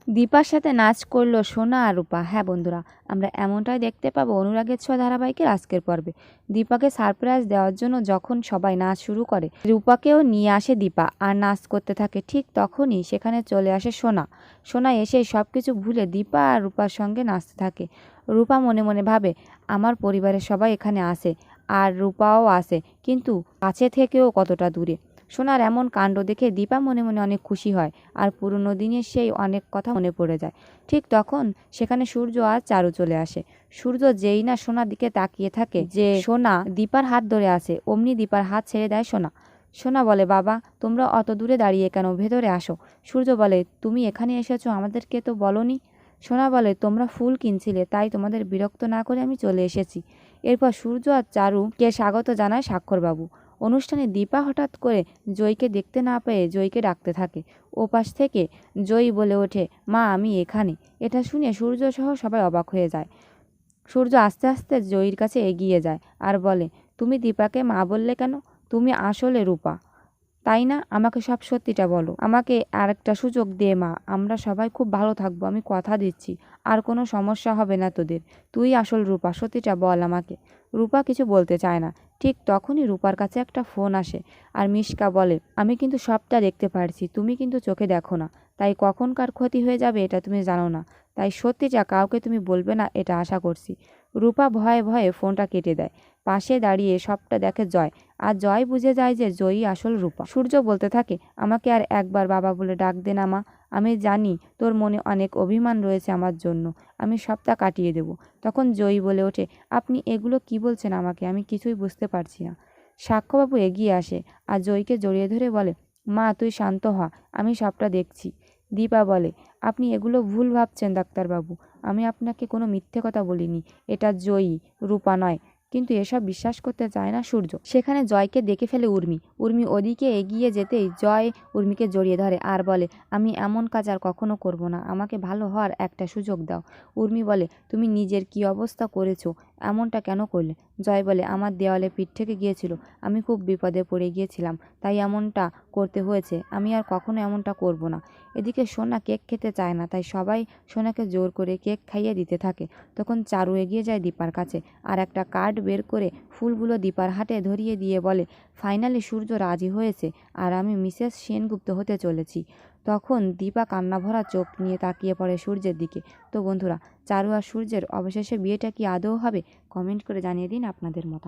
দীপার সাথে নাচ করলো সোনা আর রূপা। হ্যাঁ বন্ধুরা, আমরা এমনটাই দেখতে পাবো অনুরাগের ছোঁয়া ধারাবাহিকের আজকের পর্বে। দীপাকে সারপ্রাইজ দেওয়ার জন্য যখন সবাই নাচ শুরু করে, রূপাকেও নিয়ে আসে দীপা আর নাচ করতে থাকে। ঠিক তখনই সেখানে চলে আসে সোনা। সোনা এসেই সব কিছু ভুলে দীপা আর রূপার সঙ্গে নাচতে থাকে। রূপা মনে মনে ভাবে, আমার পরিবারের সবাই এখানে আসে আর রূপাও আসে, কিন্তু কাছে থেকেও কতটা দূরে। সোনার এমন কাণ্ড দেখে দীপা মনে মনে অনেক খুশি হয় আর পুরনো দিনের সেই অনেক কথা মনে পড়ে যায়। ঠিক তখন সেখানে সূর্য আর চারু চলে আসে। সূর্য যেই না সোনার দিকে তাকিয়ে থাকে যে সোনা দীপার হাত ধরে আসে, অমনি দীপার হাত ছেড়ে দেয় সোনা। সোনা বলে, বাবা তোমরা অত দূরে দাঁড়িয়ে কেন, ভেতরে আসো। সূর্য বলে, তুমি এখানে এসেছো, আমাদেরকে তো বলনি। সোনা বলে, তোমরা ফুল কিনছিলে তাই তোমাদের বিরক্ত না করে আমি চলে এসেছি। এরপর সূর্য আর চারুকে স্বাগত জানায় স্বাক্ষরবাবু। অনুষ্ঠানে দীপা হঠাৎ করে জয়কে দেখতে না পেয়ে জয়কে ডাকতে থাকে। ওপাশ থেকে জয়ী বলে ওঠে, মা আমি এখানে। এটা শুনে সূর্য সহ সবাই অবাক হয়ে যায়। সূর্য আস্তে আস্তে জয়ীর কাছে এগিয়ে যায় আর বলে, তুমি দীপাকে মা বললে কেন? তুমি আসলে রূপা, তাই না? আমাকে সব সত্যিটা বলো। আমাকে আরেকটা সুযোগ দে মা, আমরা সবাই খুব ভালো থাকবো, আমি কথা দিচ্ছি। আর কোনো সমস্যা হবে না তোদের। তুই আসল রূপা, সত্যিটা বল আমাকে। রূপা কিছু বলতে চায় না। ঠিক তখনই রূপার কাছে একটা ফোন আসে আর মিশকা বলে, আমি কিন্তু সবটা দেখতে পারছি, তুমি কিন্তু চোখে দেখো না, তাই কখন কার ক্ষতি হয়ে যাবে এটা তুমি জানো না, তাই সত্যিটা কাউকে তুমি বলবে না, এটা আশা করছি। রূপা ভয়ে ভয়ে ফোনটা কেটে দেয়। পাশে দাঁড়িয়ে সবটা দেখে জয়, আর জয় বুঝে যায় যে জয়ই আসল রূপা। সূর্য বলতে থাকে, আমাকে আর একবার বাবা বলে ডাক দে না মা। আমি জানি তোর মনে অনেক অভিমান রয়েছে আমার জন্য, আমি সবটা কাটিয়ে দেব। তখন জয়ী বলে ওঠে, আপনি এগুলো কি বলছেন আমাকে, আমি কিছুই বুঝতে পারছি না। সাক্ষ্যবাবু এগিয়ে আসে আর জয়ীকে জড়িয়ে ধরে বলে, মা তুই শান্ত হ, আমি সবটা দেখছি। দীপা বলে, আপনি এগুলো ভুল ভাবছেন ডাক্তারবাবু, আমি আপনাকে কোনো মিথ্যে কথা বলিনি, এটা জয়ী, রূপা নয়। কিন্তু এসব বিশ্বাস করতে চায় না সূর্য। সেখানে জয়কে দেখে ফেলে উর্মি। উর্মি ওদিকে এগিয়ে যেতেই জয় উর্মিকে জড়িয়ে ধরে আর বলে, আমি এমন কাজ আর কখনো করব না, আমাকে ভালো হওয়ার একটা সুযোগ দাও। উর্মি বলে, তুমি নিজের কি অবস্থা করেছো, এমনটা কেন করলে? জয় বলে, আমার দেওয়ালে পিঠ থেকে গিয়েছিল, আমি খুব বিপদে পড়ে গিয়েছিলাম, তাই এমনটা করতে হয়েছে, আমি আর কখনো এমনটা করব না। এদিকে সোনা কেক খেতে চায় না, তাই সবাই সোনাকে জোর করে কেক খাইয়ে দিতে থাকে। তখন চারু এগিয়ে যায় দীপার কাছে আর একটা কার্ড বের করে ফুলগুলো দীপার হাতে ধরিয়ে দিয়ে বলে, ফাইনালি সূর্য রাজি হয়েছে আর আমি মিসেস সেনগুপ্ত হতে চলেছি। তখন দীপা কান্না ভরা চোখ নিয়ে তাকিয়ে পড়ে সূর্যের দিকে। তো বন্ধুরা, চারু আর সূর্যের অবশেষে বিয়েটা কি আদৌ হবে? কমেন্ট করে জানিয়ে দিন আপনাদের মতামত।